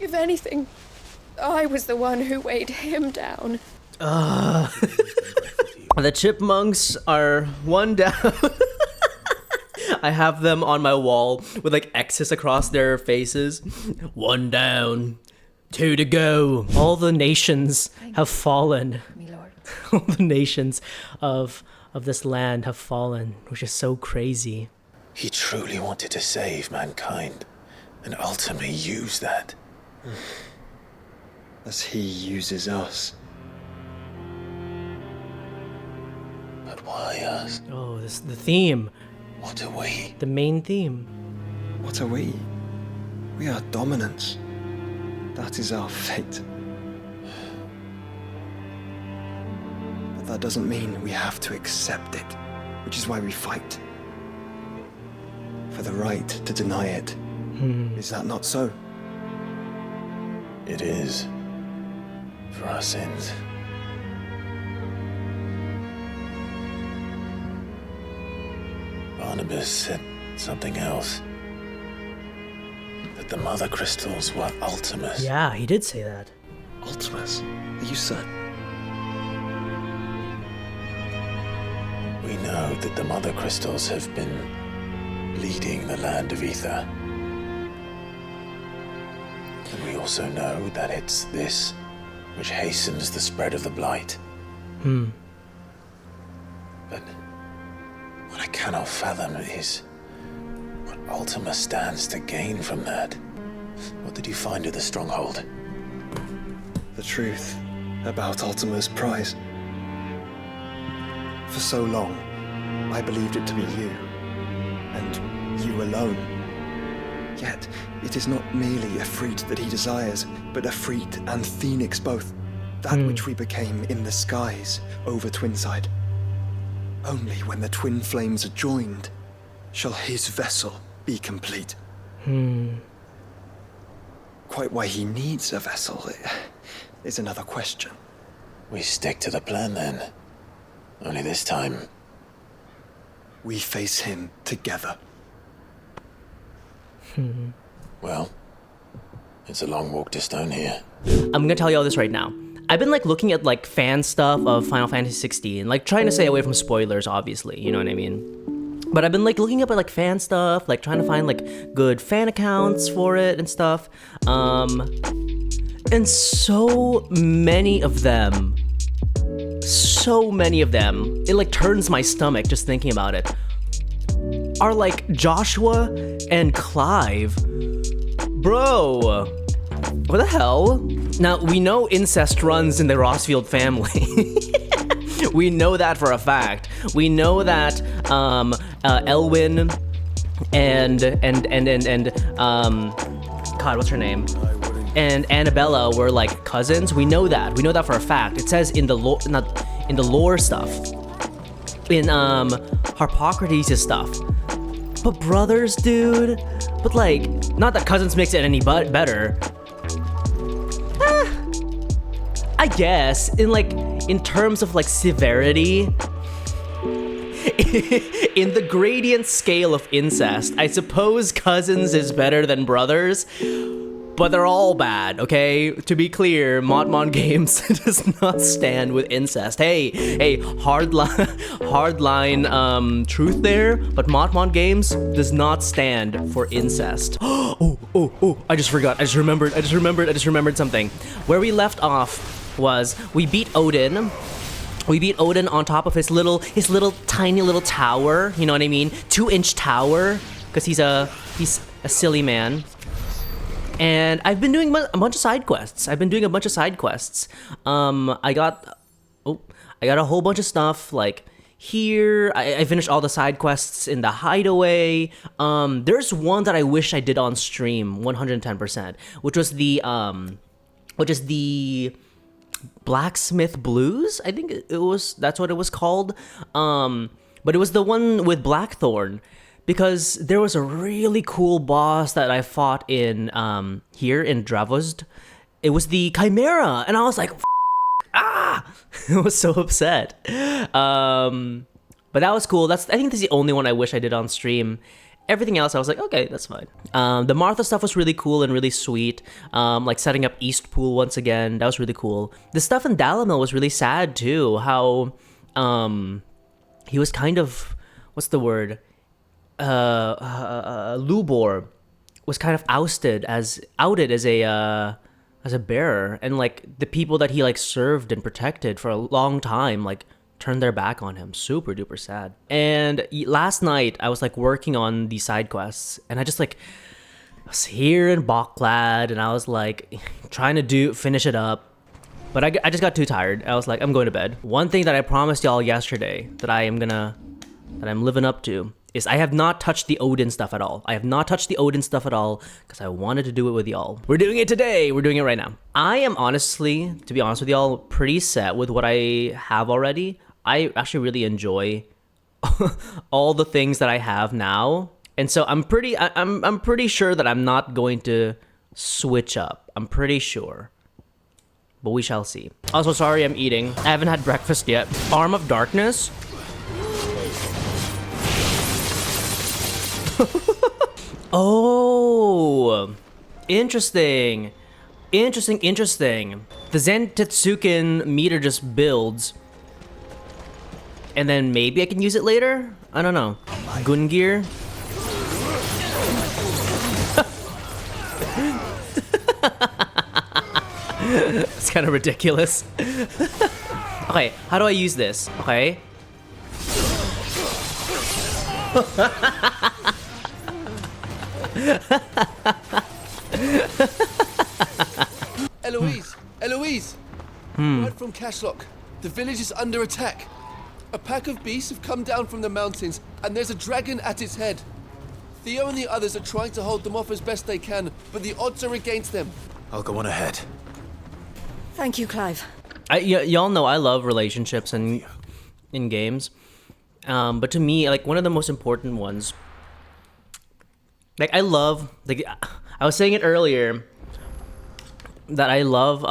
If anything, I was the one who weighed him down. The chipmunks are one down. I have them on my wall with like X's across their faces. One down, two to go. All the nations have fallen. Me lord. All the nations of this land have fallen, which is so crazy. He truly wanted to save mankind, and ultimately used that. As he uses us. But why us? Oh, this the theme. What are we? The main theme. What are we? We are dominance. That is our fate. But that doesn't mean we have to accept it, which is why we fight. For the right to deny it. Is that not so? It is. For our sins. Barnabas said something else. That the mother crystals were Ultimas. Yeah, he did say that. Ultimas? Are you certain? We know that the mother crystals have been leading the land of ether. And we also know that it's this which hastens the spread of the blight. But what I cannot fathom is what Ultima stands to gain from that. What did you find at the stronghold? The truth about Ultima's prize. For so long, I believed it to be you, and you alone. Yet, it is not merely a fruit that he desires, but a fruit and phoenix both. That which we became in the skies over Twinside. Only when the twin flames are joined shall his vessel be complete. Quite why he needs a vessel is another question. We stick to the plan then. Only this time, we face him together. well, it's a long walk to stone here. I'm gonna tell you all this right now. I've been like looking at like fan stuff of Final Fantasy 16, like trying to stay away from spoilers, obviously, you know what I mean? But I've been like looking up at like fan stuff, like trying to find like good fan accounts for it and stuff. And so many of them, it like turns my stomach just thinking about it, are like Joshua and Clive. Bro, what the hell? Now, we know incest runs in the Rossfield family. We know that for a fact. We know that Elwyn and God, what's her name? And Annabella were like cousins. We know that. We know that for a fact. It says in the lore, not in the lore stuff, in Harpocrates' stuff. But brothers, dude. But like, not that cousins makes it any better. I guess in terms of like severity, in the gradient scale of incest, I suppose cousins is better than brothers. But they're all bad, okay? To be clear, Modmon Games does not stand with incest. Hey, hard line truth there, but Modmon Games does not stand for incest. Oh, I just remembered something. Where we left off was we beat Odin. We beat Odin on top of his little tiny little tower, you know what I mean? 2-inch tower, because he's a silly man. And I've been doing a bunch of side quests. I got a whole bunch of stuff like here. I finished all the side quests in the hideaway. There's one that I wish I did on stream 110%, which is the Blacksmith Blues. I think that's what it was called. But it was the one with Blackthorn. Because there was a really cool boss that I fought in here in Dravozd. It was the Chimera, and I was like, I was so upset. But that was cool. I think that's the only one I wish I did on stream. Everything else, I was like, okay, that's fine. The Martha stuff was really cool and really sweet. Like setting up East Pool once again, that was really cool. The stuff in Dalamil was really sad too. How he was kind of, what's the word? Lubor was kind of outed as a bearer, and like the people that he like served and protected for a long time like turned their back on him. Super duper sad. And last night I was like working on these side quests, and I was here in Boklad, and I was like trying to finish it up, but I just got too tired. I was like, I'm going to bed. One thing that I promised y'all yesterday that I'm living up to is I have not touched the Odin stuff at all. I have not touched the Odin stuff at all because I wanted to do it with y'all. We're doing it today. We're doing it right now. I am honestly, to be honest with y'all, pretty set with what I have already. I actually really enjoy all the things that I have now. And so I'm pretty sure that I'm not going to switch up. I'm pretty sure. But we shall see. Also, sorry I'm eating. I haven't had breakfast yet. Arm of Darkness. Oh, interesting. Interesting. The Zantetsuken meter just builds. And then maybe I can use it later? I don't know. Gungear. It's kind of ridiculous. Okay, how do I use this? Okay. Eloise! Word from Cashlock. The village is under attack. A pack of beasts have come down from the mountains, and there's a dragon at its head. Theo and the others are trying to hold them off as best they can, but the odds are against them. I'll go on ahead. Thank you, Clive. Y'all know I love relationships in games. But to me, like, one of the most important ones, like, I love, like, I was saying it earlier, that I love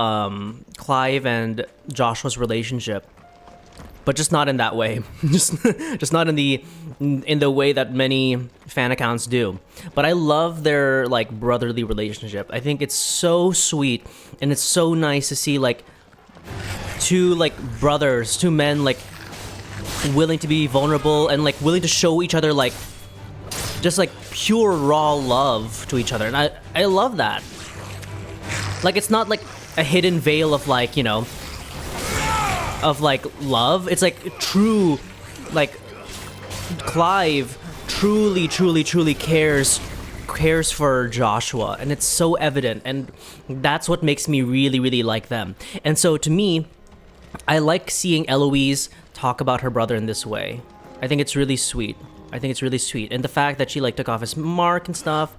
Clive and Joshua's relationship, but just not in that way. just not in the way that many fan accounts do. But I love their like brotherly relationship. I think it's so sweet, and it's so nice to see like two men like willing to be vulnerable and like willing to show each other like just like pure raw love to each other. And I love that. Like, it's not like a hidden veil of like, you know, of like love. It's like true, like Clive truly cares for Joshua, and it's so evident, and that's what makes me really like them. And so to me, I like seeing Eloise talk about her brother in this way. I think it's really sweet. And the fact that she like took off his mark and stuff.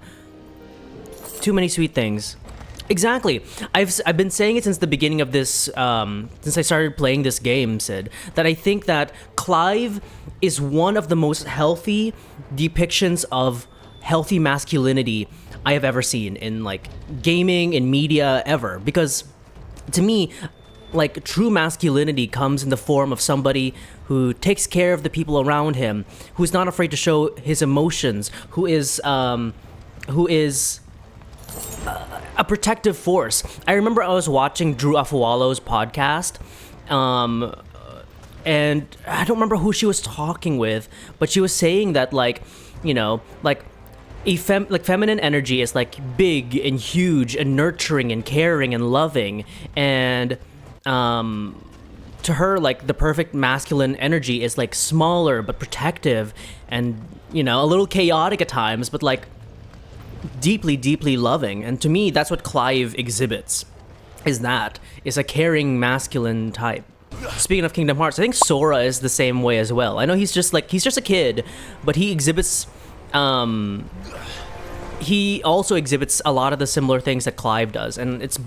Too many sweet things. Exactly. I've been saying it since the beginning of this, since I started playing this game, Sid, that I think that Clive is one of the most healthy depictions of healthy masculinity I have ever seen in like gaming, in media, ever. Because to me, like true masculinity comes in the form of somebody who takes care of the people around him, who's not afraid to show his emotions, who is a protective force. I remember I was watching Drew Afualo's podcast, and I don't remember who she was talking with, but she was saying that like, you know, like feminine energy is like big and huge and nurturing and caring and loving, and to her like the perfect masculine energy is like smaller but protective and, you know, a little chaotic at times, but like deeply loving. And to me, that's what Clive exhibits, is a caring masculine type. Speaking of Kingdom Hearts, I think Sora is the same way as well. I know he's just a kid, but he exhibits he also exhibits a lot of the similar things that Clive does, and it's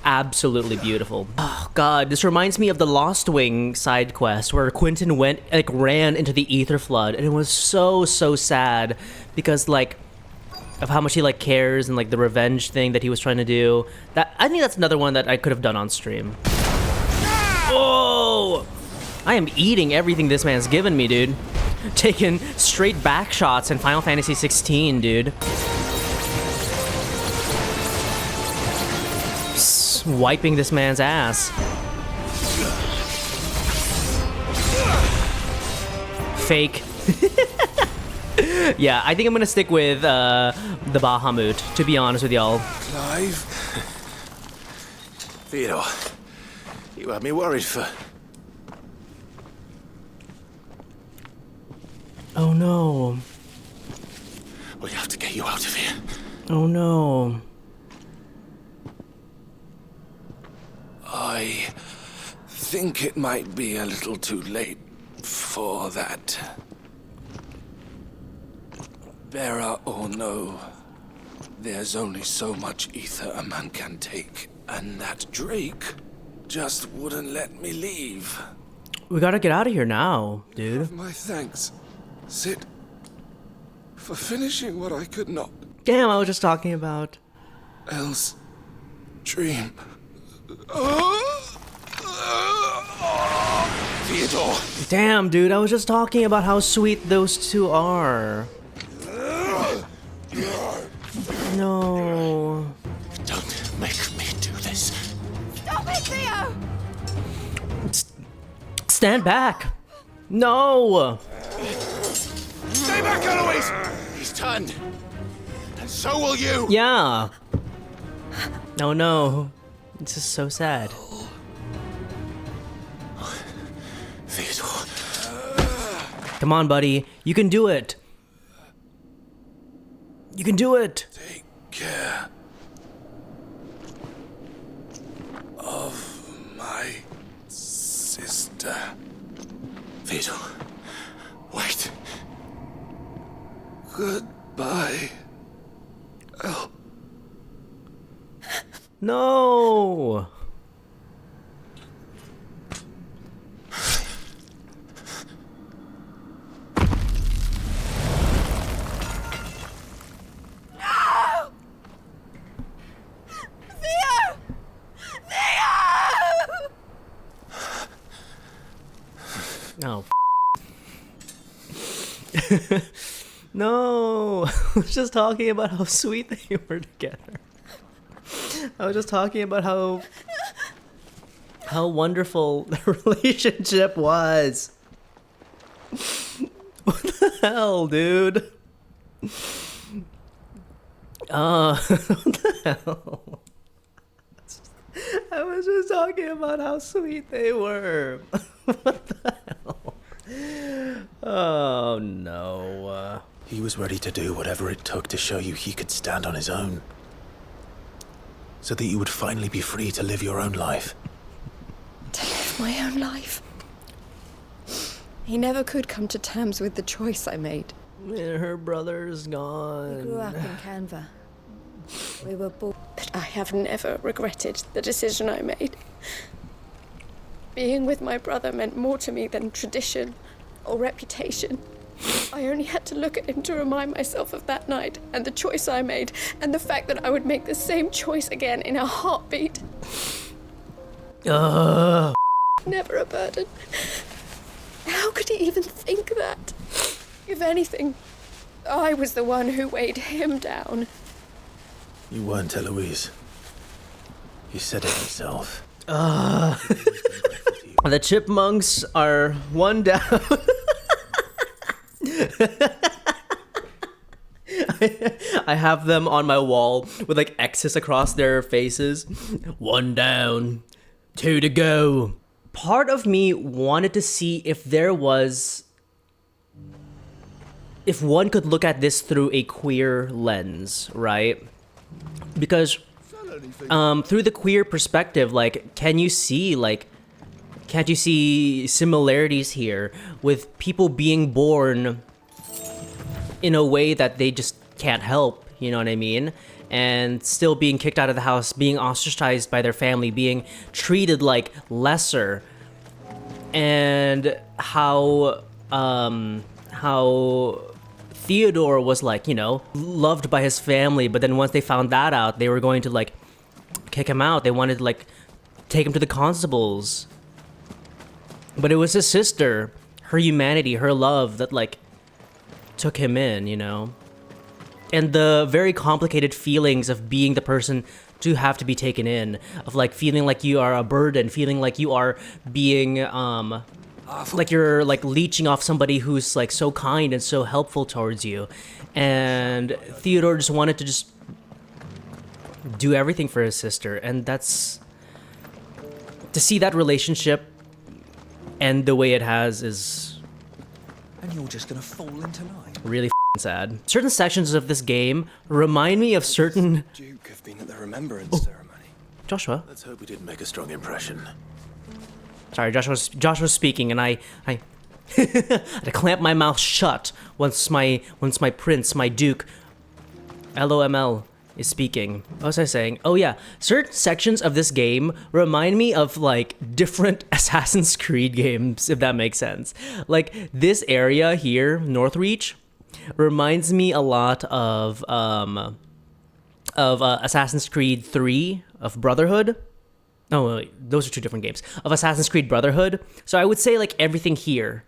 absolutely beautiful. Oh god, this reminds me of the Lost Wing side quest where Quentin ran into the Ether Flood, and it was so sad because like of how much he like cares and like the revenge thing that he was trying to do. That I think that's another one that I could have done on stream. Oh, I am eating everything this man's given me, dude. taking straight back shots in Final Fantasy 16, dude. Wiping this man's ass. Fake. Yeah, I think I'm gonna stick with the Bahamut, to be honest with y'all. Clive? Theo, you had me worried for... Oh no. We have to get you out of here. Oh no. I think it might be a little too late for that. Bearer or no, there's only so much ether a man can take, and that Drake just wouldn't let me leave. We gotta get out of here now, dude. My thanks, Sid, for finishing what I could not Damn, I was just talking about... else dream. Theodore! Damn, dude, I was just talking about how sweet those two are. No. Don't make me do this. Stop it, Theo! Stand back. No. Stay back, Eloise! He's turned. And so will you! Yeah. Oh no. This is so sad. Theodore. Come on, buddy. You can do it. You can do it. Take care of my sister. Theodore, wait. Goodbye. Oh. No. Oh. No. I was just talking about how sweet they were together. I was just talking about how wonderful the relationship was. What the hell, dude? What the hell? I was just talking about how sweet they were. What the hell? Oh no. He was ready to do whatever it took to show you he could stand on his own. So that you would finally be free to live your own life. To live my own life. He never could come to terms with the choice I made. Her brother's gone. We grew up in Canva. We were born. But I have never regretted the decision I made. Being with my brother meant more to me than tradition or reputation. I only had to look at him to remind myself of that night and the choice I made and the fact that I would make the same choice again in a heartbeat. Never a burden. How could he even think that? If anything, I was the one who weighed him down. You weren't, Eloise. He said it himself. The chipmunks are one down. I have them on my wall with like X's across their faces. 1 down, 2 to go. Part of me wanted to see if there was... if one could look at this through a queer lens, right? Because through the queer perspective, like, can you see, like, can't you see similarities here with people being born in a way that they just can't help, you know what I mean? And still being kicked out of the house, being ostracized by their family, being treated like lesser. And how Theodore was like, you know, loved by his family, but then once they found that out, they were going to like kick him out. They wanted to like take him to the constables. But it was his sister, her humanity, her love that like took him in, you know? And the very complicated feelings of being the person to have to be taken in, of like feeling like you are a burden, feeling like you are being like you're like leeching off somebody who's like so kind and so helpful towards you. And Theodore just wanted to just do everything for his sister, and that's to see that relationship end the way it has is And you're just gonna fall into line. really sad. Certain sections of this game remind me of certain Duke have been at the remembrance ceremony. Joshua. Let's hope we didn't make a strong impression. Sorry, Joshua's speaking, and I had to clamp my mouth shut once my prince, my duke, LOML, is speaking. What was I saying? Oh yeah, certain sections of this game remind me of like different Assassin's Creed games, if that makes sense. Like this area here, Northreach, reminds me a lot of Assassin's Creed 3 of Brotherhood. Oh, wait, those are two different games. Of Assassin's Creed Brotherhood. So I would say like everything here,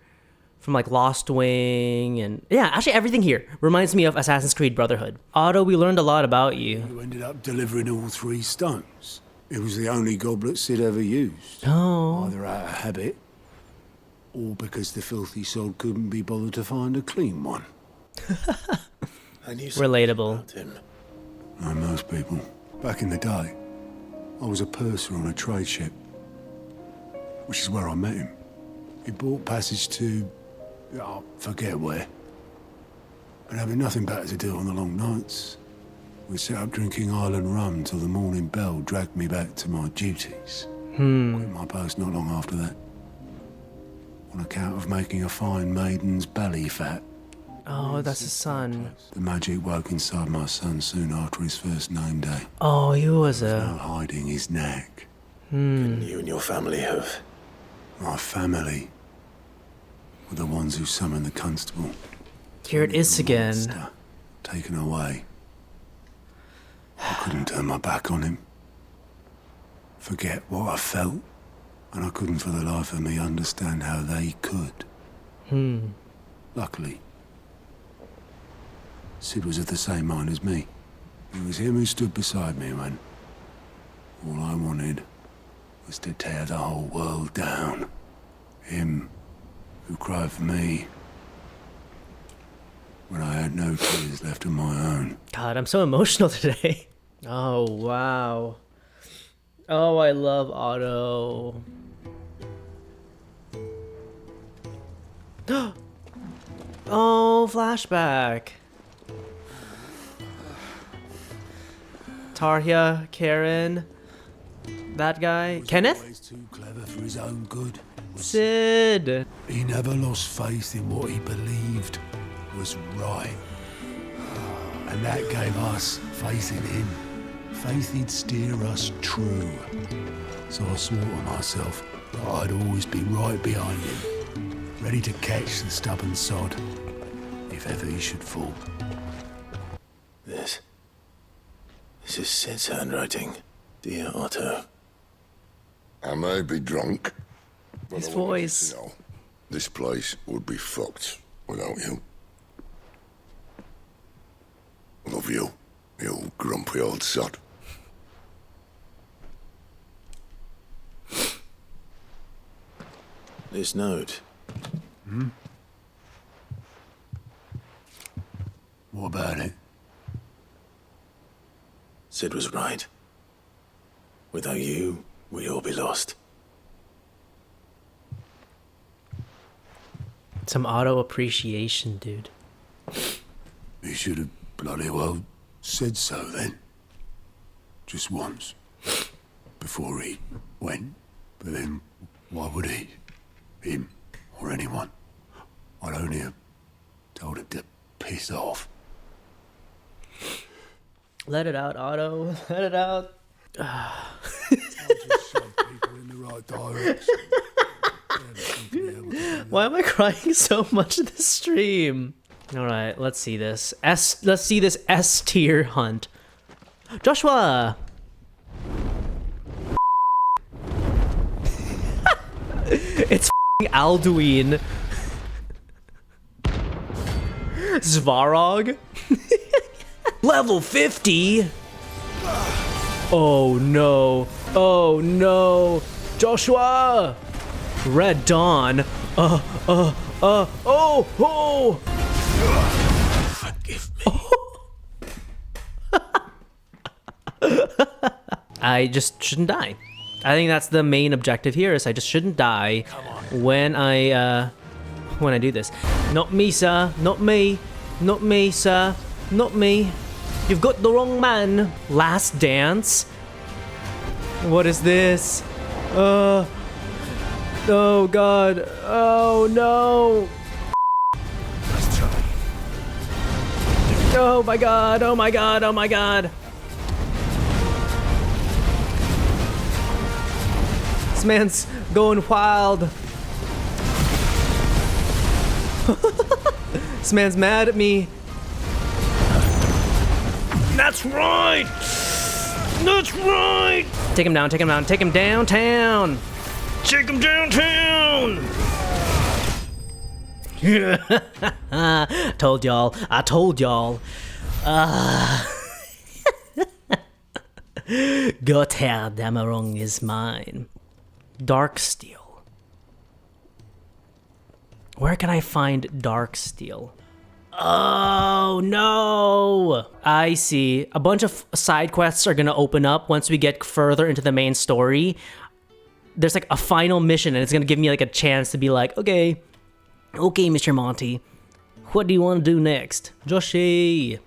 from like Lost Wing and yeah, actually everything here reminds me of Assassin's Creed Brotherhood. Otto, we learned a lot about you. You ended up delivering all 3 stones. It was the only goblet Sid ever used. Oh. Either out of habit, or because the filthy sod couldn't be bothered to find a clean one. I knew something Relatable. about him. Like most people. Back in the day, I was a purser on a trade ship, which is where I met him. He bought passage to, I forget where. But having nothing better to do on the long nights, we set up drinking island rum till the morning bell dragged me back to my duties. Quit my post not long after that, on account of making a fine maiden's belly fat. Oh, that's his son. The magic woke inside my son soon after his first name day. Oh, he was No a... hiding his knack. Couldn't you and your family have? My family were the ones who summoned the constable. Here it is The again. monster taken away. I couldn't turn my back on him. Forget what I felt. And I couldn't for the life of me understand how they could. Luckily, Sid was of the same mind as me. It was him who stood beside me when all I wanted was to tear the whole world down. Him who cried for me when I had no tears left of my own. God, I'm so emotional today. Oh, wow. Oh, I love Otto. Oh, flashback. Tarja, Karen, that guy. Kenneth? Always too clever for his own good. Sid. He never lost faith in what he believed was right. And that gave us faith in him. Faith he'd steer us true. So I swore to myself that I'd always be right behind him, ready to catch the stubborn sod if ever he should fall. This is Sid's handwriting, dear Otto. I may be drunk, but His I want you voice. to know, this place would be fucked without you. Love you, you grumpy old sod. This note. What about it? Sid was right. Without you, we'd all be lost. Some Otto appreciation, dude. He should have bloody well said so then. Just once. Before he went. But then, why would he? Him, or anyone. I'd only have told him to piss off. Let it out, Otto. Let it out. I'll just shove people in the right direction. Why am I crying so much this stream? All right, let's see this. Let's see this S tier hunt. Joshua. It's Alduin. Svarog? Level 50? Oh no. Oh no. Joshua! Red Dawn. Oh. Forgive me. I just shouldn't die. I think that's the main objective here, is I just shouldn't die when I do this. Not me, sir. Not me. Not me, sir. Not me. You've got the wrong man. Last Dance? What is this? Oh god. Oh no. Let's try. Oh my god. Oh my god. Oh my god. This man's going wild. This man's mad at me. That's right! That's right! Take him down, take him down, take him downtown! Take him downtown! Told y'all, I told y'all. Gotthard Damerung is mine. Darksteel. Where can I find Darksteel? Oh no! I see. A bunch of side quests are gonna open up once we get further into the main story. There's like a final mission and it's gonna give me like a chance to be like, okay, Mr. Monty, what do you want to do next? Joshy!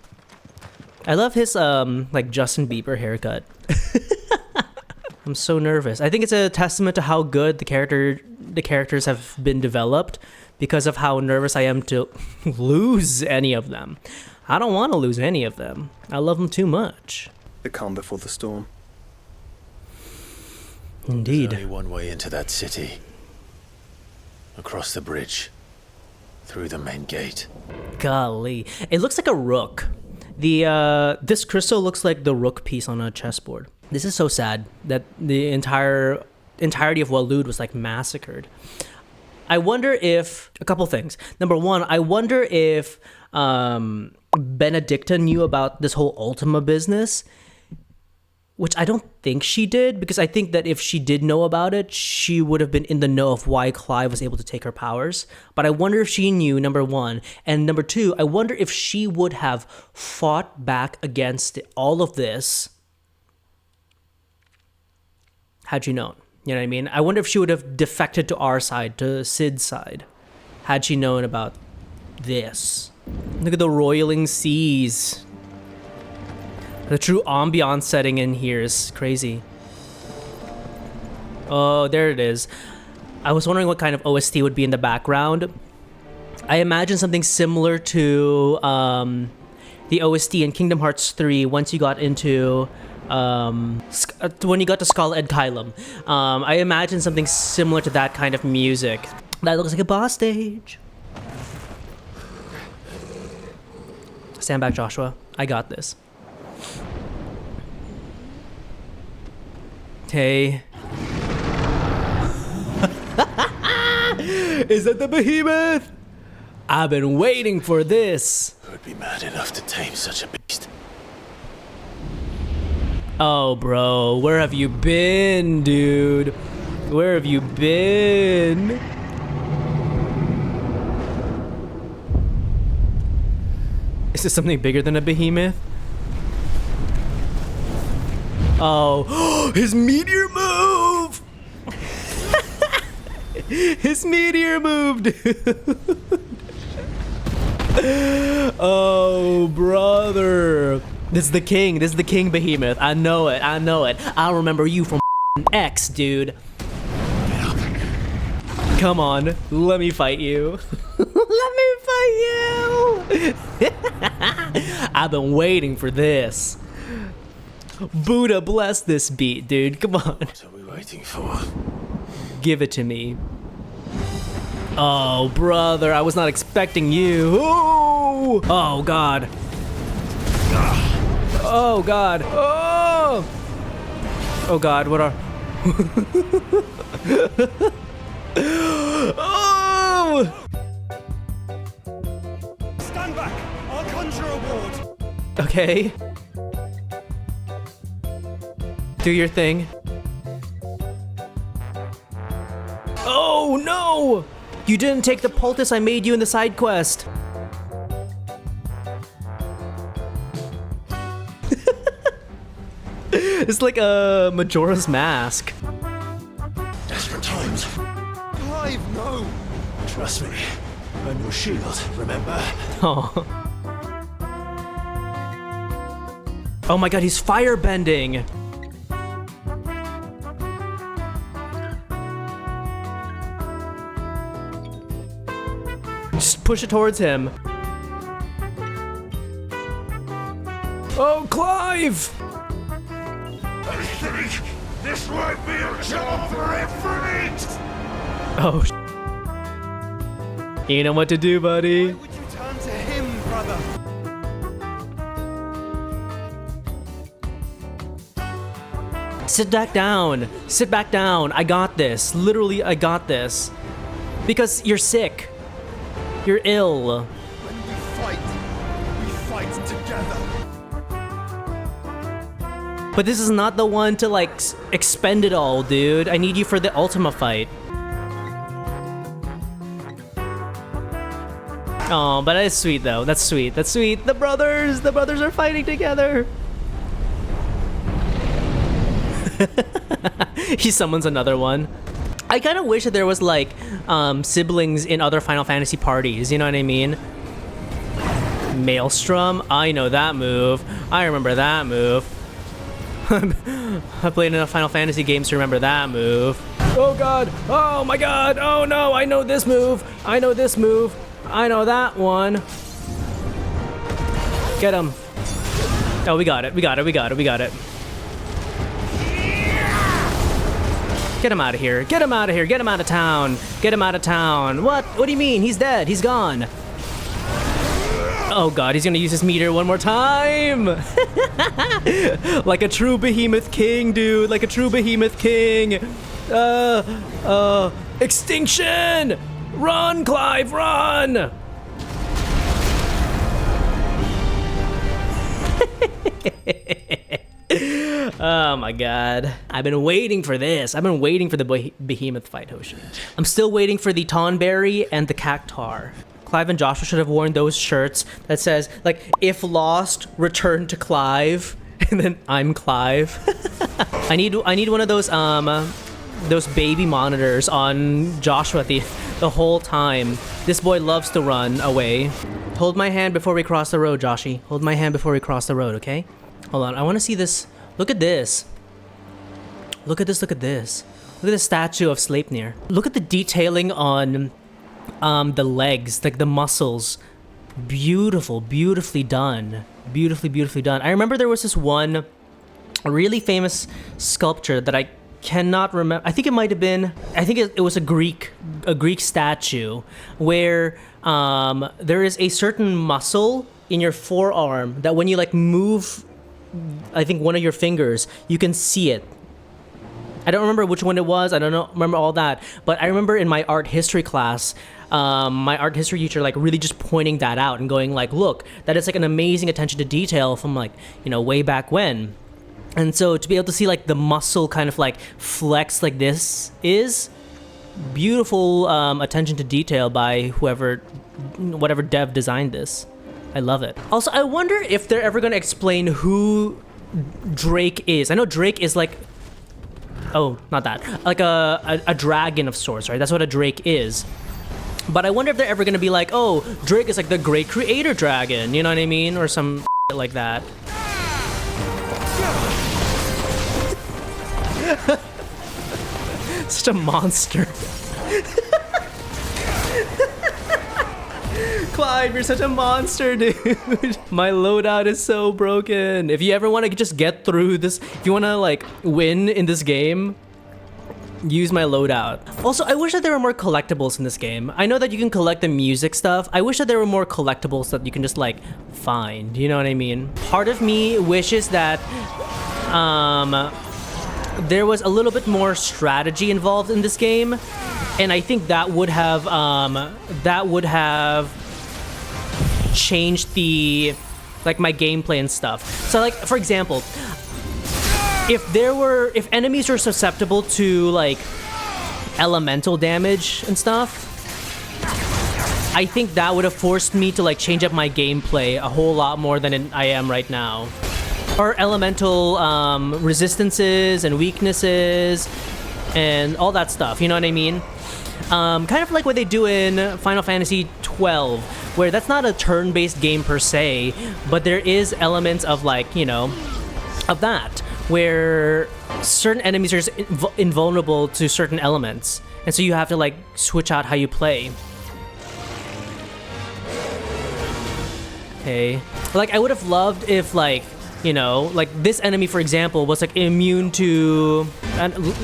I love his like Justin Bieber haircut. I'm so nervous. I think it's a testament to how good the characters have been developed because of how nervous I am to lose any of them. I don't want to lose any of them. I love them too much. The calm before the storm. Indeed. There's only one way into that city. Across the bridge. Through the main gate. Golly. It looks like a rook. This crystal looks like the rook piece on a chessboard. This is so sad that the entirety of Waloed was like massacred. I wonder if a couple things. Number one, I wonder if Benedicta knew about this whole Ultima business, which I don't think she did, because I think that if she did know about it, she would have been in the know of why Clive was able to take her powers. But I wonder if she knew, number one. And number two, I wonder if she would have fought back against all of this had she known. You know what I mean? I wonder if she would have defected to our side, to Sid's side, had she known about this. Look at the roiling seas. The true ambiance setting in here is crazy. Oh, there it is. I was wondering what kind of OST would be in the background. I imagine something similar to the OST in Kingdom Hearts 3 once you got into... when you got to Skull Ed Kylum. I imagine something similar to that kind of music. That looks like a boss stage. Stand back, Joshua. I got this. Hey. Is that the Behemoth? I've been waiting for this. Who would be mad enough to tame such a beast? Oh, bro, where have you been, dude? Where have you been? Is this something bigger than a behemoth? Oh, his meteor move! His meteor move, dude! Oh, brother. This is the king. This is the king behemoth. I know it. I know it. I remember you from X, dude. Come on. Let me fight you. Let me fight you. I've been waiting for this. Buddha bless this beat, dude. Come on. What are we waiting for? Give it to me. Oh, brother. I was not expecting you. Ooh. Oh, God. Oh God! Oh! Oh God! What are? Oh! Stand back! conjure award. Okay. Do your thing. Oh no! You didn't take the poultice I made you in the side quest. It's like a Majora's Mask. Desperate times. Clive, no. Trust me. I'm your shield, remember? Oh. Oh my god, he's firebending. Just push it towards him. Oh, Clive! I think this might be a job for Ifrit! Oh, you know what to do, buddy. Would you turn to him, brother? Sit back down. Sit back down. I got this. Literally, I got this. Because you're sick. You're ill. When we fight together. But this is not the one to, like, expend it all, dude. I need you for the Ultima fight. Oh, but that's sweet, though. That's sweet. That's sweet. The brothers are fighting together. He summons another one. I kind of wish that there was, like, siblings in other Final Fantasy parties. You know what I mean? Maelstrom. I know that move. I remember that move. I played enough Final Fantasy games to remember that move. Oh god! Oh my god! Oh no! I know this move! I know this move! I know that one! Get him! Oh, we got it! We got it! We got it! We got it! Get him out of here! Get him out of here! Get him out of town! Get him out of town! What? What do you mean? He's dead! He's gone! Oh god, he's gonna use his meter one more time! Like a true Behemoth king, dude! Like a true Behemoth king! Extinction! Run, Clive, run! Oh my god. I've been waiting for this. I've been waiting for the Behemoth fight, Hoshi. I'm still waiting for the Tonberry and the Cactar. Clive and Joshua should have worn those shirts that says, like, if lost, return to Clive. And then I'm Clive. I need one of those baby monitors on Joshua the whole time. This boy loves to run away. Hold my hand before we cross the road, Joshy. Hold my hand before we cross the road, okay? Hold on, I want to see this. Look at this. Look at this, look at this. Look at the statue of Sleipnir. Look at the detailing on the legs, like the muscles. Beautiful, beautifully done. Beautifully done. I remember there was this one really famous sculpture that I cannot remember. I think it might have been, I think it was a Greek statue where there is a certain muscle in your forearm that when you like move, I think one of your fingers, you can see it. I don't remember which one it was. I don't remember all that. But I remember in my art history class, my art history teacher like really just pointing that out and going like, look, that is like an amazing attention to detail from like, you know, way back when. And so to be able to see like the muscle kind of like flex like this is beautiful attention to detail by whatever dev designed this. I love it. Also, I wonder if they're ever going to explain who Drake is. I know Drake is like, oh, not that. Like a dragon of sorts, right? That's what a Drake is. But I wonder if they're ever going to be like, oh, Drake is like the great creator dragon. You know what I mean? Or some like that. Such a monster. Clive, you're such a monster, dude. My loadout is so broken. If you ever want to just get through this, if you want to like win in this game, use my loadout. Also, I wish that there were more collectibles in this game. I know that you can collect the music stuff. I wish that there were more collectibles that you can just like find. You know what I mean? Part of me wishes that there was a little bit more strategy involved in this game, and I think that would have changed the like my gameplay and stuff. So like for example, if enemies are susceptible to like elemental damage and stuff, I think that would have forced me to like change up my gameplay a whole lot more than I am right now. Or elemental resistances and weaknesses and all that stuff, you know what I mean? Kind of like what they do in Final Fantasy 12, where that's not a turn-based game per se, but there is elements of like, you know, of that, where certain enemies are just invulnerable to certain elements, and so you have to like switch out how you play. Okay, like I would have loved if like, you know, like this enemy for example was like immune to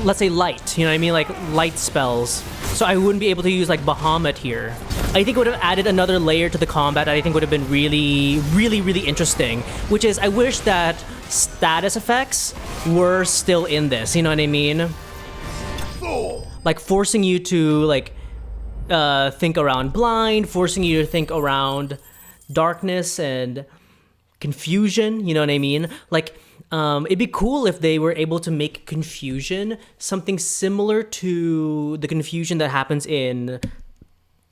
let's say light, you know what I mean, like light spells, so I wouldn't be able to use like Behemoth here. I think it would have added another layer to the combat that I think would have been really interesting, which is I wish that status effects were still in this, you know what I mean? Like forcing you to like think around blind, forcing you to think around darkness and confusion, you know what I mean? Like it'd be cool if they were able to make confusion something similar to the confusion that happens in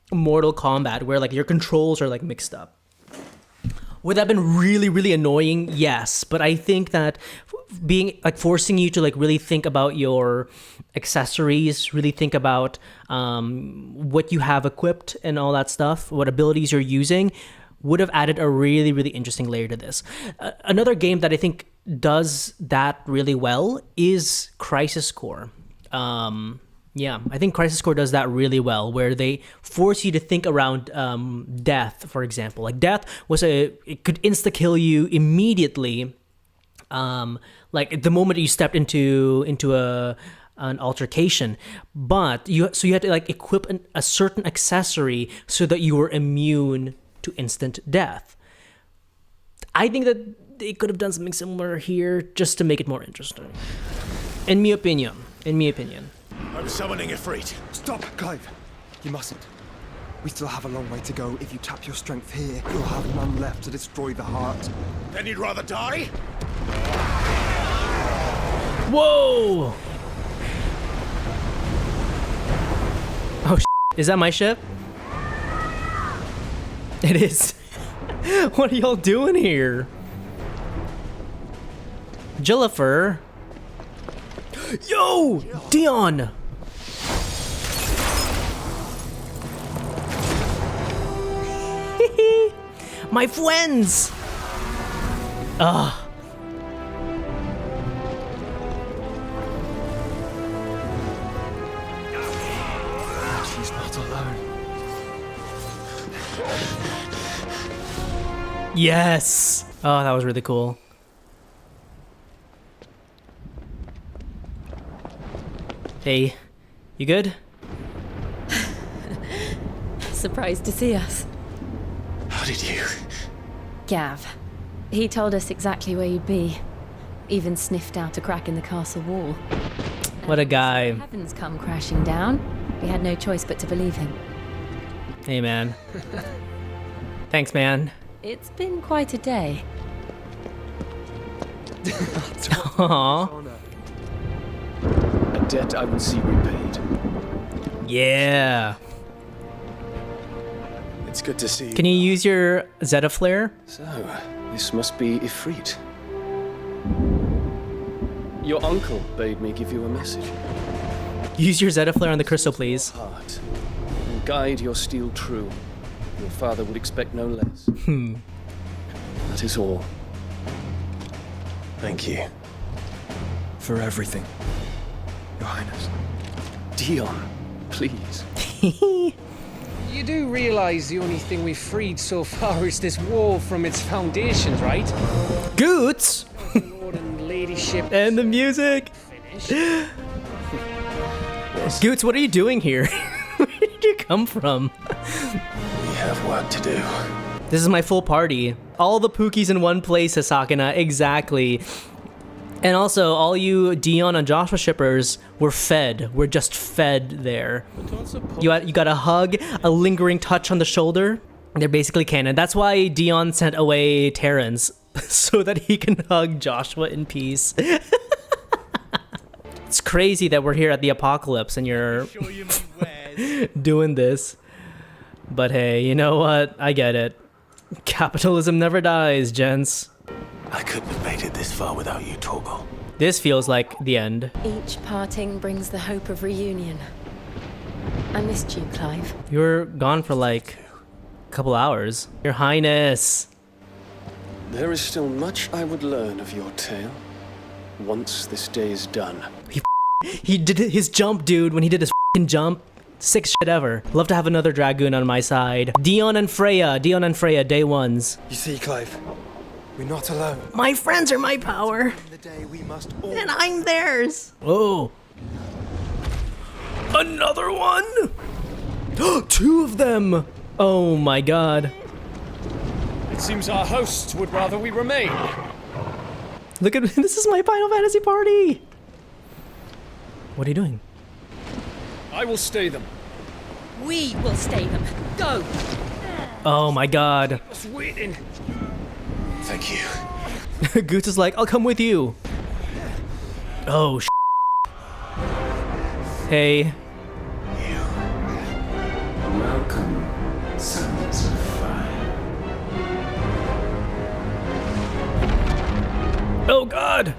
Mortal Kombat, where like your controls are like mixed up. Would that have been really annoying? Yes, but I think that being like forcing you to like really think about your accessories, really think about what you have equipped and all that stuff, what abilities you're using, would have added a really interesting layer to this. Another game that I think does that really well is Crisis Core. Yeah, I think Crisis Core does that really well, where they force you to think around death, for example. Like death it could insta-kill you immediately, like the moment you stepped into an altercation. But you had to like equip a certain accessory so that you were immune to instant death. I think that they could have done something similar here just to make it more interesting. In my opinion. I'm summoning Ifrit. Stop, Clive. You mustn't. We still have a long way to go. If you tap your strength here, you'll have none left to destroy the heart. Then you'd rather die? Whoa! Oh, is that my ship? It is. What are y'all doing here? Jillifer. Yo! Dion! My friends! Ugh. She's not alone. Yes! Oh, that was really cool. Hey, you good? Surprised to see us. How did you? Gav. He told us exactly where you'd be. Even sniffed out a crack in the castle wall. What a guy. Heavens come crashing down. We had no choice but to believe him. Hey, man. Thanks, man. It's been quite a day. Aww. A debt I will see repaid. Yeah. It's good to see you. Can you use your Zeta Flare? So, this must be Ifrit. Your uncle bade me give you a message. Use your Zeta Flare on the crystal, please. Heart. And guide your steel true. Your father would expect no less. That is all. Thank you. For everything, Your Highness. Dion, please. You do realize the only thing we've freed so far is this wall from its foundations, right? Goots! Lord and ladyship. And the music! Goots, what are you doing here? Where did you come from? We have work to do. This is my full party. All the Pookies in one place, Sasakina. Exactly. And also, all you Dion and Joshua shippers were fed. We're just fed there. You got a hug, a lingering touch on the shoulder. They're basically canon. That's why Dion sent away Terrence, so that he can hug Joshua in peace. It's crazy that we're here at the apocalypse and you're doing this. But hey, you know what? I get it. Capitalism never dies, gents. I couldn't have made it this far without you, Torgal. This feels like the end. Each parting brings the hope of reunion. I missed you, Clive. You were gone for like a couple hours. Your Highness. There is still much I would learn of your tale once this day is done. He did his jump, dude. When he did his f***ing jump, sick shit ever. Love to have another Dragoon on my side. Dion and Freya, day ones. You see, Clive, we're not alone. My friends are my power. The day we must all... And I'm theirs. Oh. Another one? 2 of them. Oh my god. It seems our hosts would rather we remain. Look at this is my Final Fantasy party. What are you doing? I will stay them. We will stay them. Go. Oh my god. Just waiting. Thank you. Goose is like, I'll come with you. Oh, hey. Welcome, sons of fire. Oh god.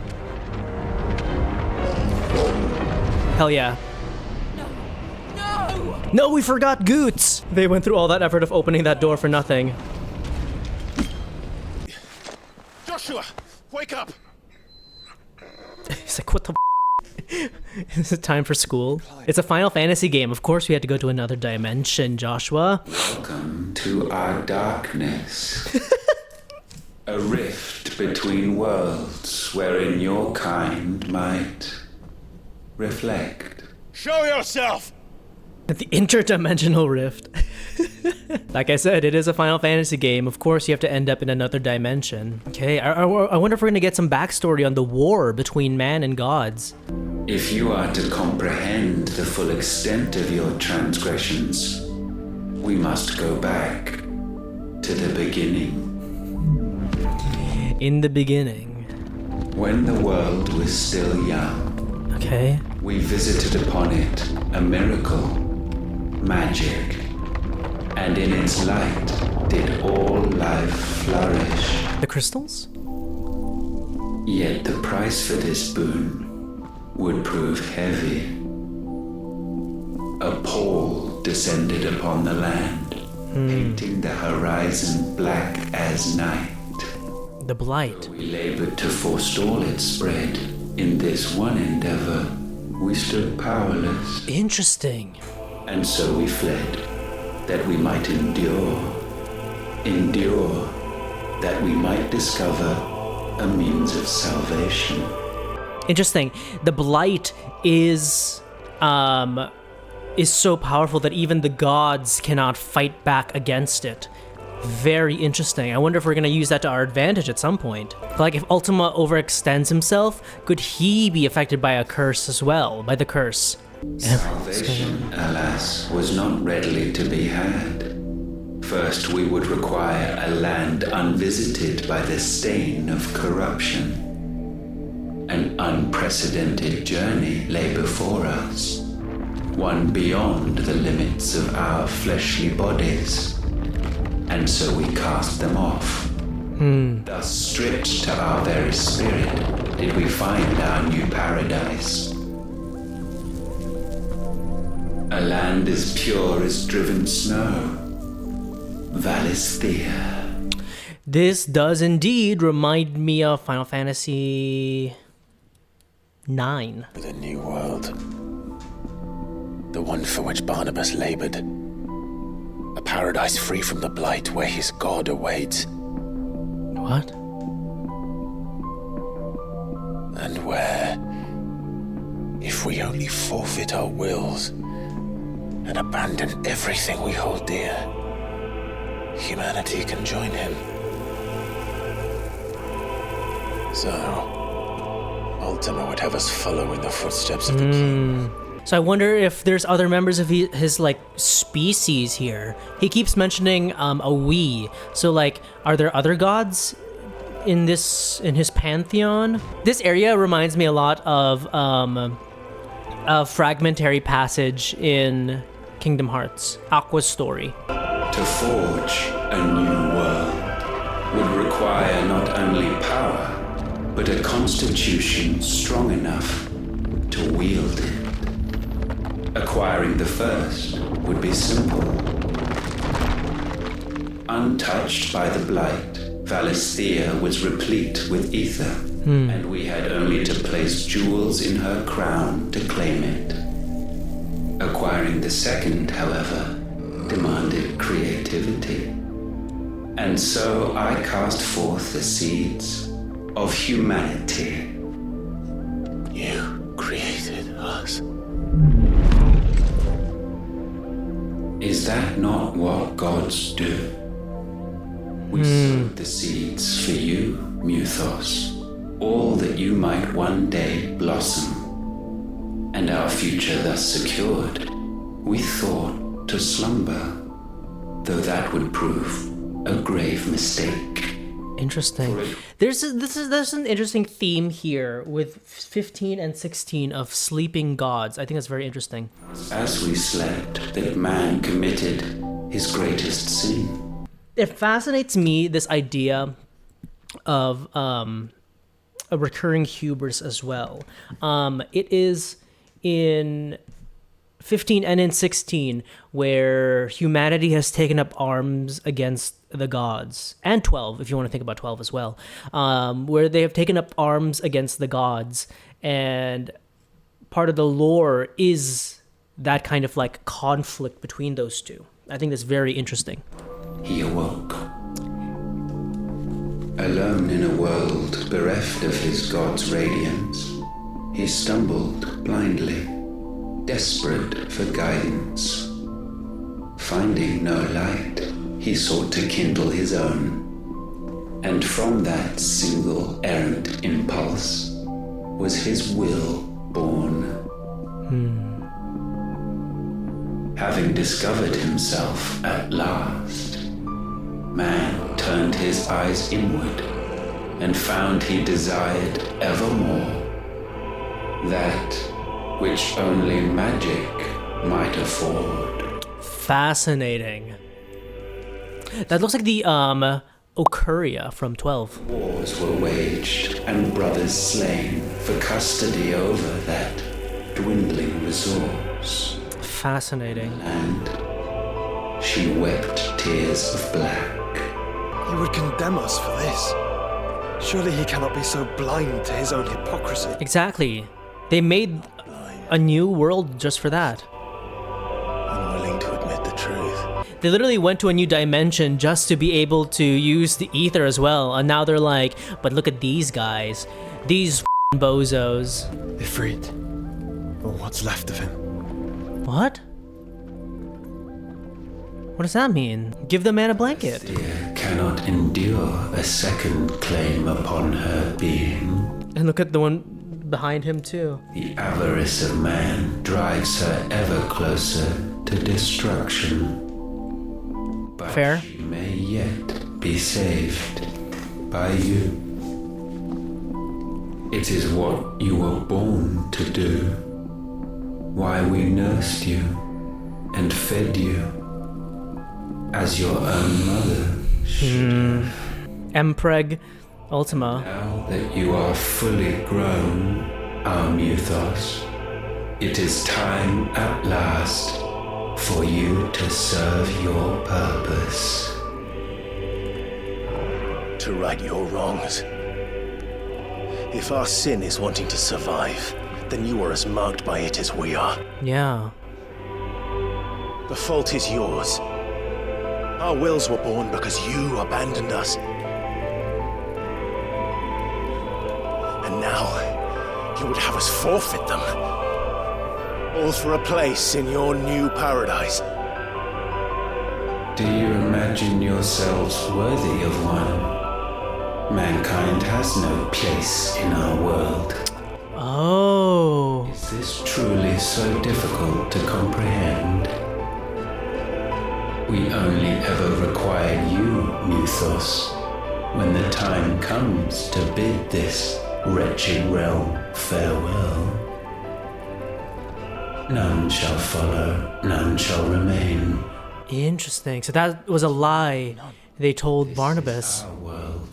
Hell yeah. No, we forgot Goots! They went through all that effort of opening that door for nothing. Joshua, wake up! He's like, what the Is it time for school? It's a Final Fantasy game. Of course we had to go to another dimension, Joshua. Welcome to our darkness. A rift between worlds wherein your kind might reflect. Show yourself! The interdimensional rift. Like I said, it is a Final Fantasy game. Of course, you have to end up in another dimension. Okay, I wonder if we're gonna get some backstory on the war between man and gods. If you are to comprehend the full extent of your transgressions, we must go back to the beginning. In the beginning. When the world was still young. Okay. We visited upon it a miracle, magic, and in its light did all life flourish. The crystals? Yet the price for this boon would prove heavy. A pall descended upon the land, painting the horizon black as night. The blight. We labored to forestall its spread. In this one endeavor, we stood powerless. Interesting. And so we fled, that we might endure. Endure, that we might discover a means of salvation. Interesting. The blight is so powerful that even the gods cannot fight back against it. Very interesting. I wonder if we're gonna use that to our advantage at some point. Like if Ultima overextends himself, could he be affected by a curse as well? By the curse? Salvation, alas, was not readily to be had. First, we would require a land unvisited by the stain of corruption. An unprecedented journey lay before us, one beyond the limits of our fleshly bodies. And so we cast them off. Thus, stripped to our very spirit, did we find our new paradise. A land as pure as driven snow. Valisthea. This does indeed remind me of Final Fantasy IX. With a new world. The one for which Barnabas labored. A paradise free from the blight where his god awaits. What? And where, if we only forfeit our wills and abandon everything we hold dear, humanity can join him. So, Ultima would have us follow in the footsteps of the king. So I wonder if there's other members of his like species here. He keeps mentioning a we. So like, are there other gods in his pantheon? This area reminds me a lot of a fragmentary passage in Kingdom Hearts, Aqua's story. To forge a new world would require not only power, but a constitution strong enough to wield it. Acquiring the first would be simple. Untouched by the blight, Valisthea was replete with ether, and we had only to place jewels in her crown to claim it. Acquiring the second, however, demanded creativity. And so I cast forth the seeds of humanity. You created us. Is that not what gods do? We sowed the seeds for you, Muthos, all that you might one day blossom. And our future thus secured, we thought to slumber, though that would prove a grave mistake. Interesting. There's an interesting theme here with 15 and 16 of sleeping gods. I think that's very interesting. As we slept, that man committed his greatest sin. It fascinates me, this idea of a recurring hubris as well. It is in 15 and in 16 where humanity has taken up arms against the gods, and 12 if you want to think about 12 as well, where they have taken up arms against the gods, and part of the lore is that kind of like conflict between those two. I think that's very interesting. He awoke. Alone in a world bereft of his god's radiance, he stumbled blindly, desperate for guidance. Finding no light, he sought to kindle his own. And from that single errant impulse was his will born. Having discovered himself at last, man turned his eyes inward and found he desired evermore that which only magic might afford. Fascinating. That looks like the Okuria from 12. Wars were waged and brothers slain for custody over that dwindling resource. Fascinating. And she wept tears of black. He would condemn us for this. Surely he cannot be so blind to his own hypocrisy. Exactly. They made a new world just for that. Unwilling to admit the truth. They literally went to a new dimension just to be able to use the ether as well. And now they're like, but look at these guys. These bozos. Ifrit. Or what's left of him. What? What does that mean? Give the man a blanket. Dear cannot endure a second claim upon her being. And look at the one behind him too. The avarice of man drives her ever closer to destruction. But Fair. She may yet be saved by you. It is what you were born to do. Why we nursed you and fed you as your own mother should have. Empreg Ultima. Now that you are fully grown, our Muthos, it is time at last for you to serve your purpose. To right your wrongs. If our sin is wanting to survive, then you are as marked by it as we are. Yeah. The fault is yours. Our wills were born because you abandoned us. And now, you would have us forfeit them. All for a place in your new paradise. Do you imagine yourselves worthy of one? Mankind has no place in our world. Oh. His Is this truly so difficult to comprehend? We only ever require you, Mythos, when the time comes to bid this wretched realm farewell. None shall follow, none shall remain. Interesting. So that was a lie they told Barnabas. Our world.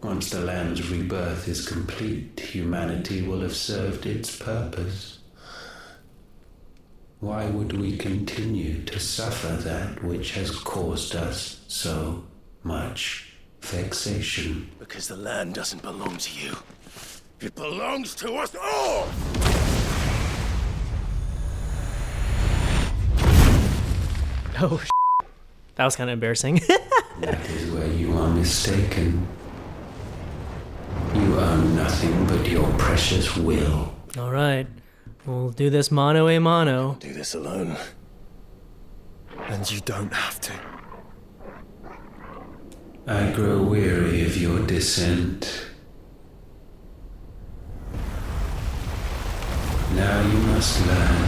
Once the land's rebirth is complete, humanity will have served its purpose. Why would we continue to suffer that which has caused us so much vexation? Because the land doesn't belong to you. It belongs to us all! Oh, that was kind of embarrassing. That is where you are mistaken. You own nothing but your precious will. All right, we'll do this mano a mano. Do this alone. And you don't have to. I grow weary of your dissent. Now you must learn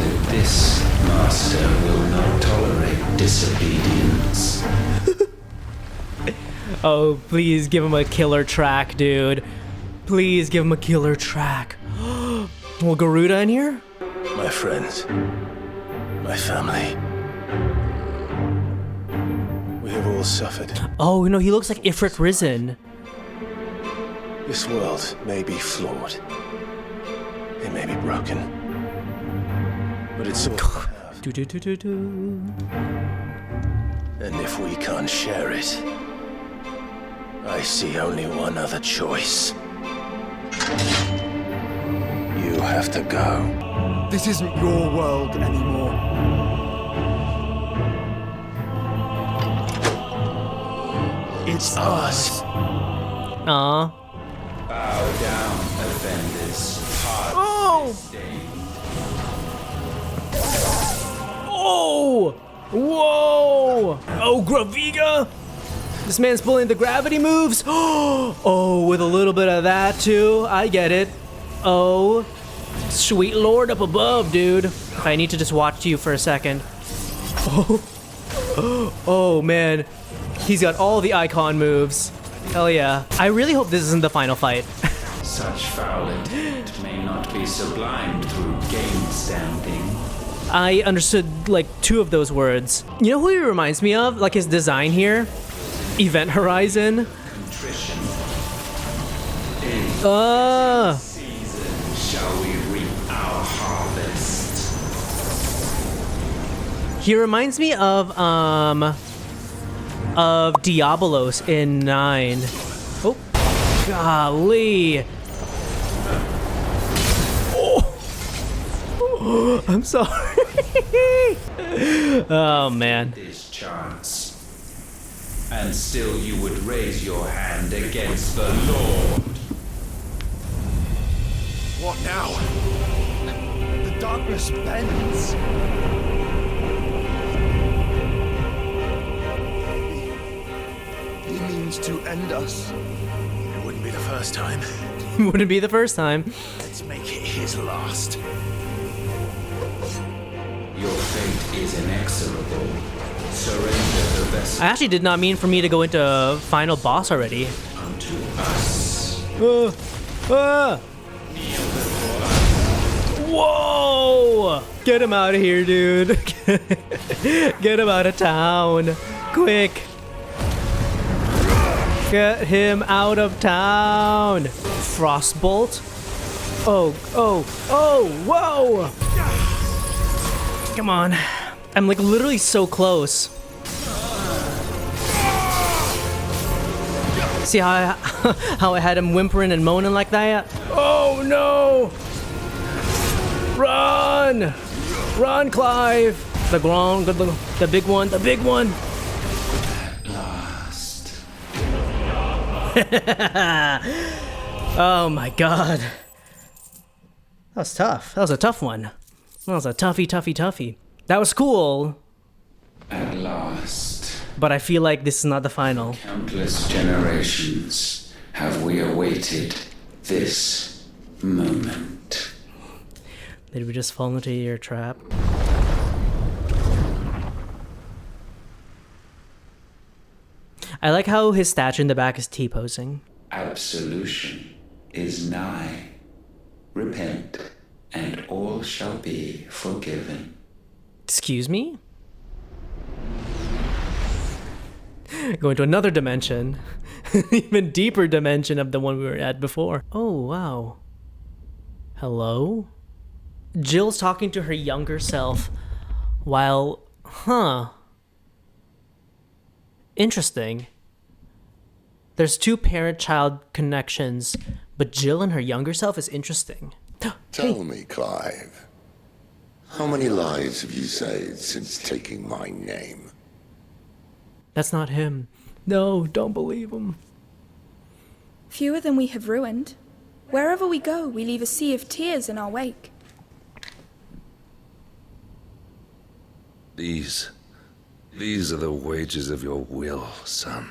that this master will not tolerate disobedience. Oh, please give him a killer track, dude. Please give him a killer track. Will Garuda in here? My friends. My family. We have all suffered. Oh, no, he looks like Ifrit Risen. This world may be flawed. It may be broken. But it's all we have. And if we can't share it, I see only one other choice. You have to go. This isn't your world anymore. It's ours. Aw. Bow down, offenders. Oh! Oh! Whoa! Oh, Graviga! This man's pulling the gravity moves. Oh, with a little bit of that too. I get it. Oh, sweet lord up above, dude. I need to just watch you for a second. Oh, oh man. He's got all the icon moves. Hell yeah. I really hope this isn't the final fight. Such foul intent may not be sublimed through game standing. I understood like 2 of those words. You know who he reminds me of? Like his design here? Event Horizon. Contrition. Season shall we reap our harvest. He reminds me of Diabolos in 9. Oh, golly. Oh, I'm sorry. Oh man. This chance. And still you would raise your hand against the Lord. What now? The darkness bends. He means to end us. It wouldn't be the first time. Wouldn't be the first time. Let's make it his last. Your fate is inexorable. Surrender the vessel I actually did not mean for me to go into final boss already. unto us. Whoa! Get him out of here, dude. Get him out of town. Quick. Get him out of town. Frostbolt. Oh, whoa! Come on. I'm like literally so close. See how I had him whimpering and moaning like that? Oh no! Run! Run, Clive! The big one, the big one! Last. Oh my god. That was tough. That was a tough one. That was a toughie. That was cool. At last. But I feel like this is not the final. Countless generations have we awaited this moment. Did we just fall into your trap? I like how his statue in the back is T-posing. Absolution is nigh. Repent, and all shall be forgiven. Excuse me? Going to another dimension. Even deeper dimension of the one we were at before. Oh, wow. Hello? Jill's talking to her younger self while... Huh. Interesting. There's two parent-child connections, but Jill and her younger self is interesting. Tell me, Clive, how many lives have you saved since taking my name? That's not him. No, don't believe him. Fewer than we have ruined. Wherever we go, we leave a sea of tears in our wake. These are the wages of your will, son.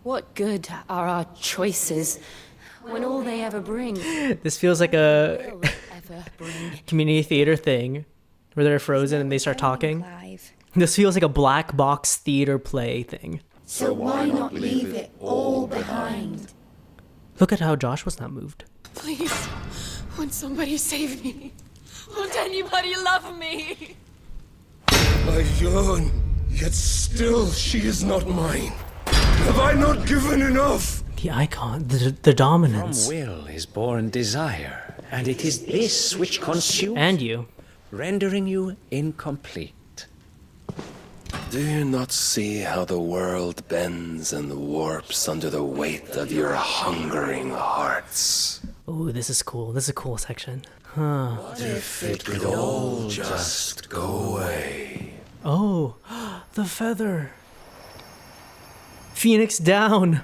What good are our choices when all they ever bring This feels like a ever bring? community theater thing where they're frozen and they start talking. This feels like a black box theater play thing. So why not leave it all behind? Look at how Josh was not moved. Please, won't somebody save me? Won't anybody love me? I yearn, yet still she is not mine. Have I not given enough? The icon, the dominance. From will is born desire, and it is this which consumes and you, rendering you incomplete. Do you not see how the world bends and warps under the weight of your hungering hearts? Ooh, this is cool. This is a cool section. Huh. What if it could all just go away? Oh, the feather. Phoenix down.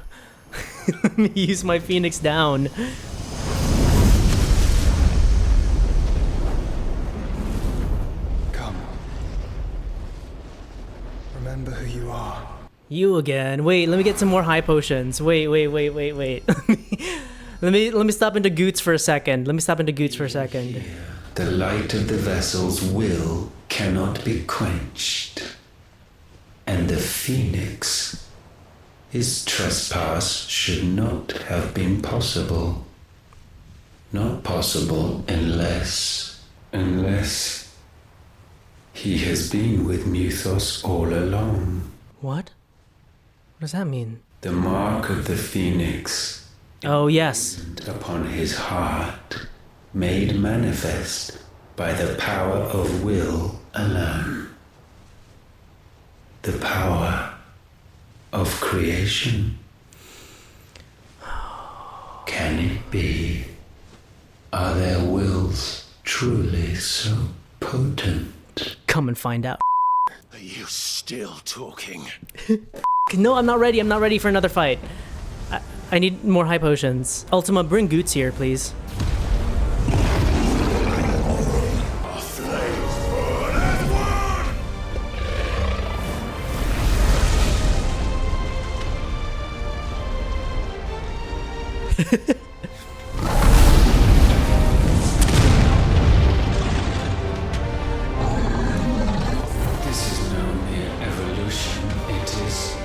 Let me use my Phoenix down. Come. Remember who you are. You again. Wait, let me get some more high potions. Wait. Let me stop into Goots for a second. The light of the vessel's will cannot be quenched. And the Phoenix, his trespass should not have been possible. Not possible unless he has been with Muthos all along. What? What does that mean? The mark of the Phoenix. Oh, yes. Upon his heart, made manifest by the power of will alone. The power of creation. Can it be? Are their wills truly so potent? Come and find out. Are you still talking? No, I'm not ready. I'm not ready for another fight. I need more high potions. Ultima, bring Goots here, please. This is no mere evolution, it is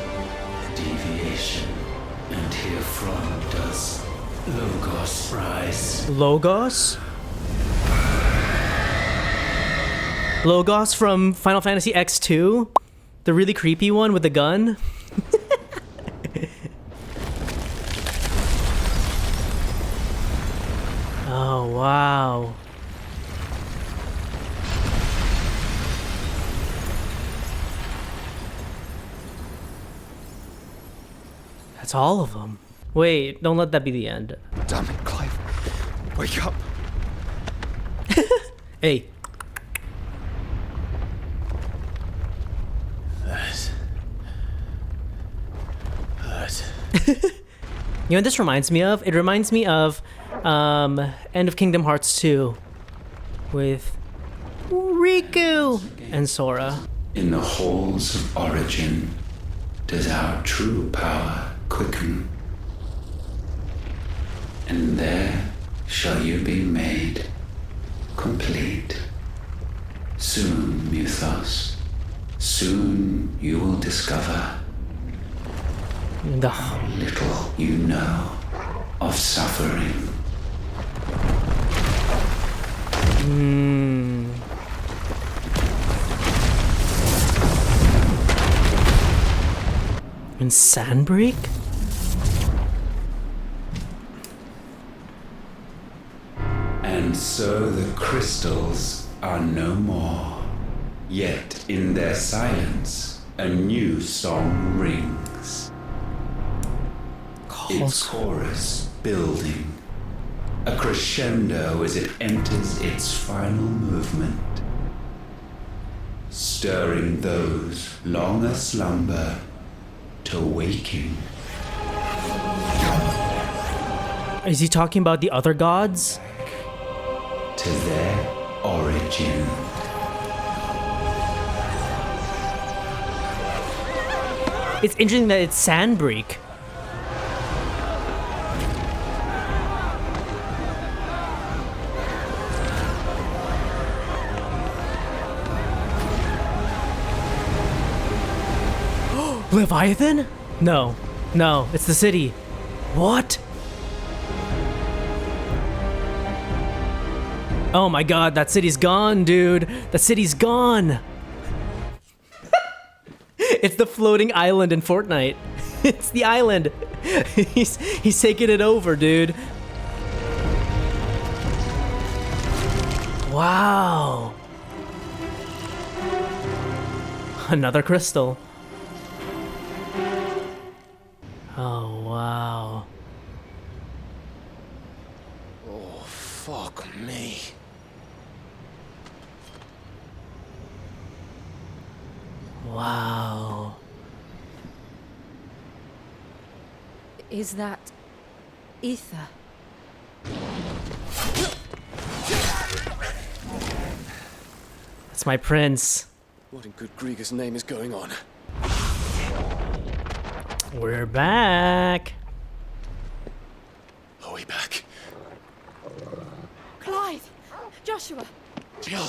deviation. And herefrom does Logos rise. Logos? Logos from Final Fantasy X2? The really creepy one with the gun? Oh, wow. That's all of them. Wait, don't let that be the end. Damn it, Clive. Wake up. Hey. You know what this reminds me of? It reminds me of End of Kingdom Hearts 2 with Riku and Sora. In the halls of origin does our true power quicken. And there shall you be made complete. Soon, Mythos, soon you will discover how little you know of suffering. In Sandbreak? And so the crystals are no more. Yet in their silence, a new song rings. Its chorus building. A crescendo as it enters its final movement. Stirring those long aslumber to waking. Is he talking about the other gods? To their origin. It's interesting that it's Sandbreak. Leviathan? No. No, it's the city. What? Oh my god, that city's gone, dude. That city's gone. It's the floating island in Fortnite. It's the island. He's taking it over, dude. Wow. Another crystal. Oh, wow. Oh, fuck me. Wow. Is that ether? That's my prince. What in good Grieger's name is going on? We're back. Are we back? Clive! Joshua! Jill!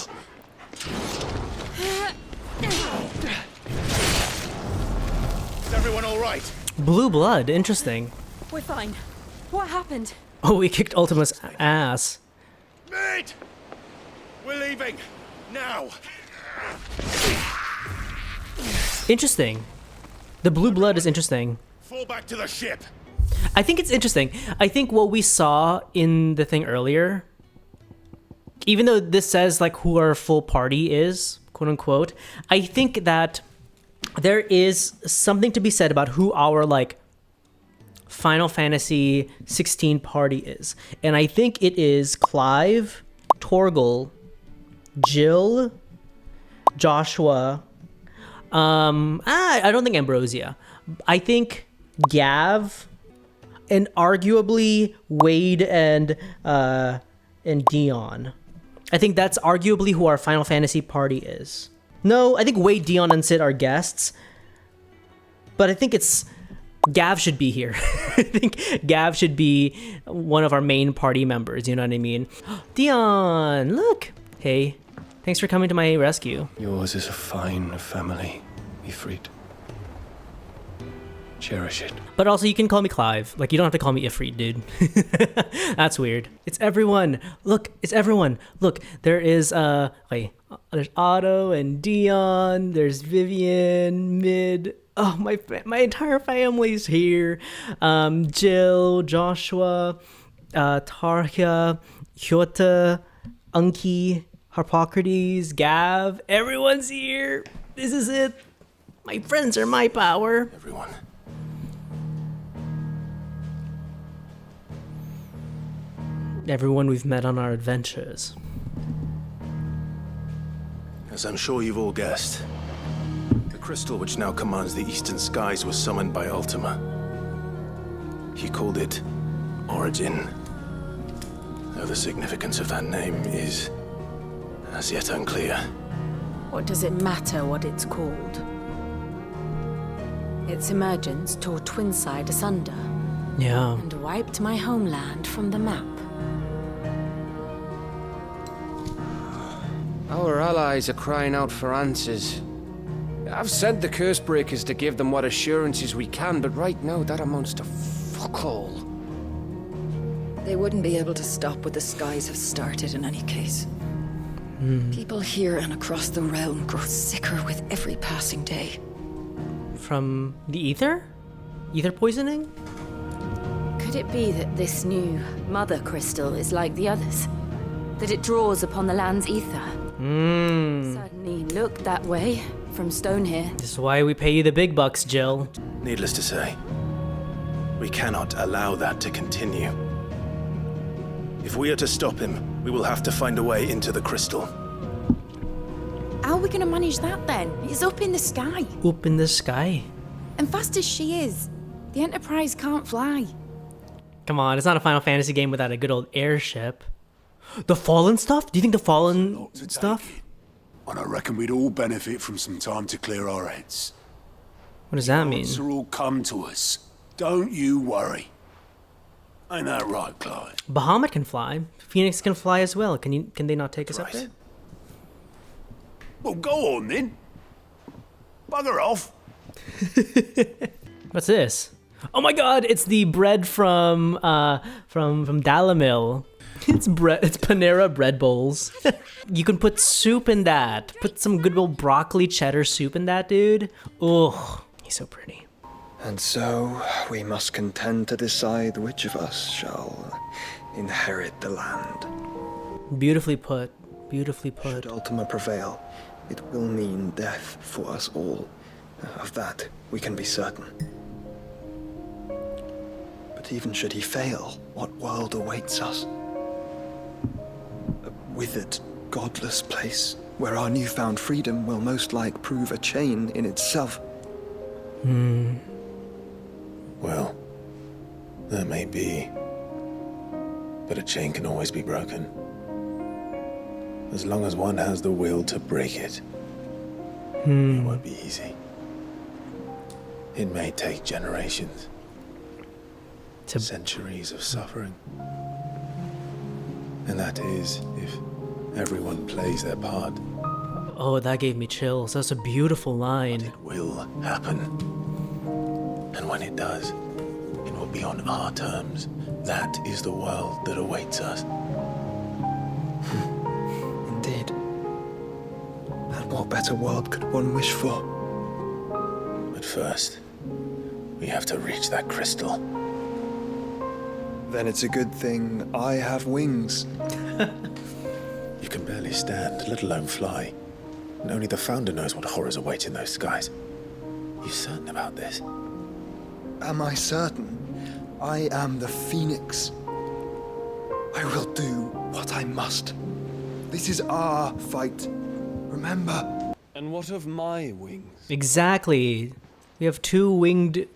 Is everyone all right? Blue blood, interesting. We're fine. What happened? Oh, we kicked Ultima's ass. Mate! We're leaving. Now! Interesting. The blue blood is interesting. Fall back to the ship. I think it's interesting. I think what we saw in the thing earlier, even though this says like who our full party is, quote unquote, I think that there is something to be said about who our like Final Fantasy 16 party is. And I think it is Clive, Torgal, Jill, Joshua, I don't think Ambrosia. I think Gav, and arguably Wade and Dion. I think that's arguably who our Final Fantasy party is. No, I think Wade, Dion, and Sid are guests. But I think it's Gav should be here. I think Gav should be one of our main party members, you know what I mean? Dion, look. Hey, thanks for coming to my rescue. Yours is a fine family, Ifrit. Cherish it. But also, you can call me Clive. Like, you don't have to call me Ifrit, dude. That's weird. It's everyone. Look, it's everyone. Look, there is, wait. There's Otto and Dion. There's Vivian, Mid. Oh, my entire family's here. Jill, Joshua, Tarja, Hyota, Unki, Harpocrates, Gav. Everyone's here. This is it. My friends are my power. Everyone. Everyone we've met on our adventures. As I'm sure you've all guessed, the crystal which now commands the eastern skies was summoned by Ultima. He called it Origin, though the significance of that name is as yet unclear. What does it matter what it's called? Its emergence tore Twinside asunder. Yeah. And wiped my homeland from the map. Our allies are crying out for answers. I've sent the curse breakers to give them what assurances we can, but right now that amounts to fuck all. They wouldn't be able to stop what the skies have started in any case. People here and across the realm grow sicker with every passing day. From the ether? Ether poisoning? Could it be that this new mother crystal is like the others? That it draws upon the land's ether? Certainly looked that way from stone here. This is why we pay you the big bucks, Jill. Needless to say, we cannot allow that to continue. If we are to stop him, we will have to find a way into the crystal. How are we going to manage that then? It's up in the sky. Up in the sky? And fast as she is, the Enterprise can't fly. Come on, it's not a Final Fantasy game without a good old airship. The Fallen stuff? Do you think the Fallen stuff? And I reckon we'd all benefit from some time to clear our heads. What does that mean? The will come to us. Don't you worry. Ain't that right, Clyde? Behemoth can fly. Phoenix can fly as well. Can they not take us up there? Well, go on then. Bugger off. What's this? Oh my god, it's the bread from Dalamil. It's bread. It's Panera bread bowls. You can put soup in that. Put some good old broccoli cheddar soup in that, dude. Ugh, he's so pretty. And so we must contend to decide which of us shall inherit the land. Beautifully put. Beautifully put. Should Ultima prevail, it will mean death for us all. Of that we can be certain. But even should he fail, what world awaits us? A withered, godless place where our newfound freedom will most like prove a chain in itself. Well, that may be. But a chain can always be broken. As long as one has the will to break it. It won't be easy. It may take generations. Centuries of suffering. And that is if everyone plays their part. Oh, that gave me chills. That's a beautiful line. It will happen. And when it does, it will be on our terms. That is the world that awaits us. Indeed. And what better world could one wish for? But first, we have to reach that crystal. Then it's a good thing I have wings. You can barely stand, let alone fly. And only the Founder knows what horrors await in those skies. You certain about this? Am I certain? I am the Phoenix. I will do what I must. This is our fight. Remember? And what of my wings? Exactly. We have two winged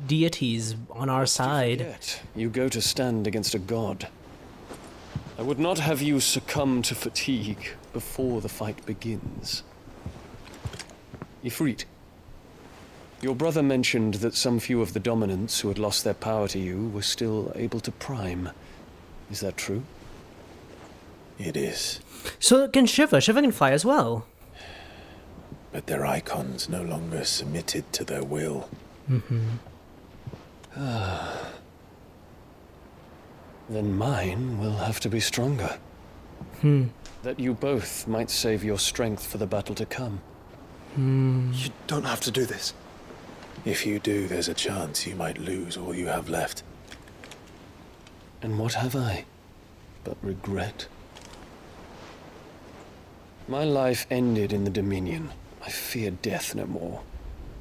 deities on our side. Yet you go to stand against a god. I would not have you succumb to fatigue before the fight begins. Ifrit, your brother mentioned that some few of the dominants who had lost their power to you were still able to prime. Is that true? It is. So can Shiva. Shiva can fly as well. But their icons no longer submitted to their will. Then mine will have to be stronger. That you both might save your strength for the battle to come. You don't have to do this. If you do, there's a chance you might lose all you have left. And what have I but regret? My life ended in the Dominion. I fear death no more.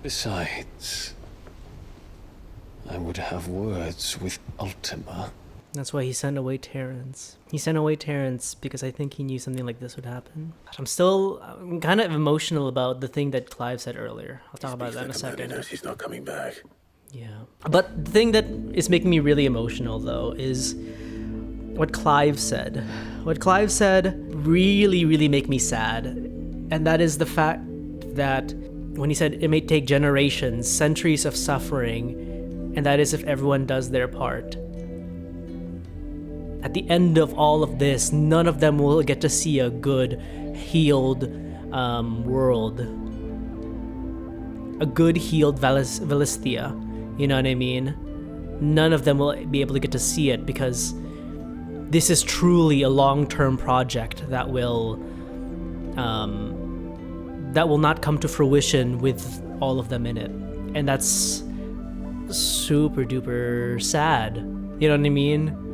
Besides, I would have words with Ultima. That's why he sent away Terrence. He sent away Terrence because I think he knew something like this would happen. I'm kind of emotional about the thing that Clive said earlier. I'll talk about that in a second. He's not coming back. Yeah. But the thing that is making me really emotional, though, is what Clive said. What Clive said really, really make me sad. And that is the fact that when he said it may take generations, centuries of suffering And that is if everyone does their part. At the end of all of this, none of them will get to see a good, healed world. A good, healed Valisthea. You know what I mean? None of them will be able to get to see it because this is truly a long-term project that will not come to fruition with all of them in it. And that's super duper sad. You know what I mean?